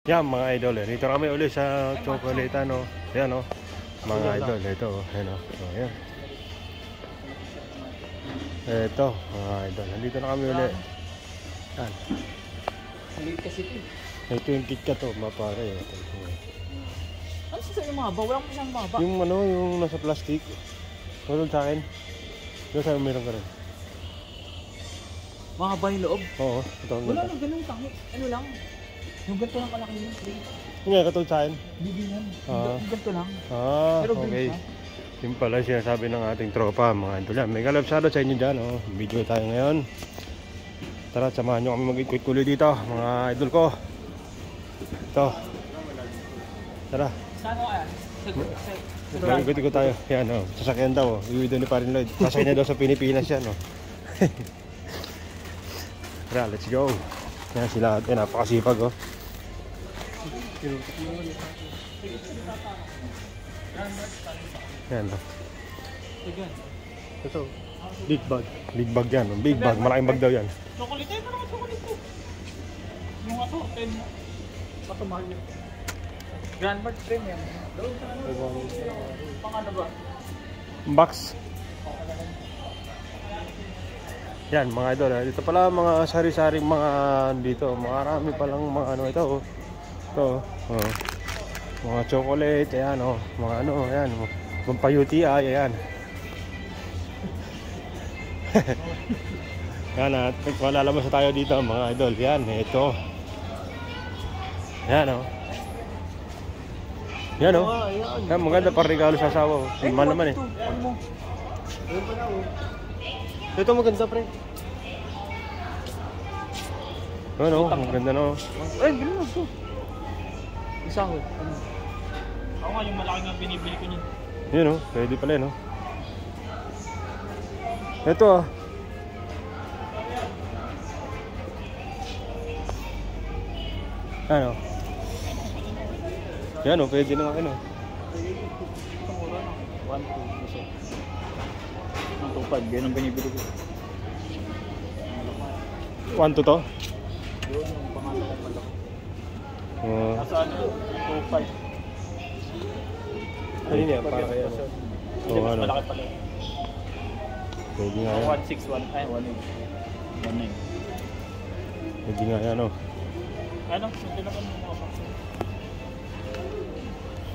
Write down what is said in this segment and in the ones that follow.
Yan mga idol, dito kami ulit sa chocolate no. Ayan mga idol, ito ayan so, ayan. Ito mga idol, nandito na kami ulit. Yan. Maliit kasi ito. Ito yung KitKat mapare. Ano sa yung mga ba? Wala mo siyang mga ba? Yung yung nasa plastic. Tulad sa akin. Doon sa'yo meron ka rin. Mga ba yung loob? Oo, ito ang wala ganda. nang ganun tangi. Ano lang? Yung ganito lang kalaki yung tray. Nga, katulad sa akin. Bibinan. Yung ganito lang. Pero Okay. Yung pala sinasabi ng ating tropa mga idol yan. May kalapsado sa inyo dyan Video tayo ngayon. Tara, samahan nyo kami mag-ikulit dito mga idol ko. Ito. Tara. Saan ko kaya? Mag-ikot ko tayo. Yan sasakyan daw Iwi doon ni Parin Lloyd. Sasakyan na daw sa Pilipinas yan Tara, let's go. Yan sila ate, napakasipag Yan ito. Big bag. Big bag yan. Big bag. Malaking bag daw yan. Chocolate tayo. Parang chocolate ko. Yung ato, 10. Bato mahal yun. Grand Mart Premium. Doon sa ano? Pang ano ba? Box. Yan mga idol. Dito pala mga sari-saring mga dito. Marami palang mga ito. Ito. Mga chocolate. Ayan mga ayan. Pampayuti ayan. Yan at lalabas na tayo dito mga idol. Yan, ito. Yan Yan Yan, maganda para regalo sa asawa Siman naman Ito maganda pre. Maganda Ay, bilhin mo ito. Isa ko. Ako nga yung malaki nga binibili ko niyan. Yan pwede pala Ito Yan pwede na nga 1.2 yan ang binibili ko. 1 to to? Yun yung pangalan ko malaki. Nasa 2.5. Ano yan? Para kaya Malaki pala. Pwede nga yan. 1.6, 1.9. Pwede nga yan Ano? Ito na kami mga box.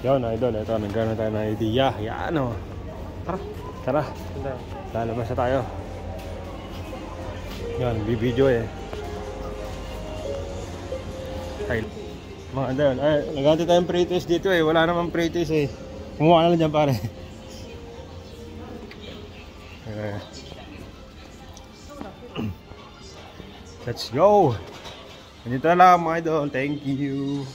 Yan idol, ito nagkaroon tayo ng idea. Yan Tara. Lalabas na tayo. Yan, bibidyo mga idol, naghanti tayong pre-test dito wala namang pre-test kumuha na lang dyan pare. Let's go. Ganito na lang mga idol, thank you.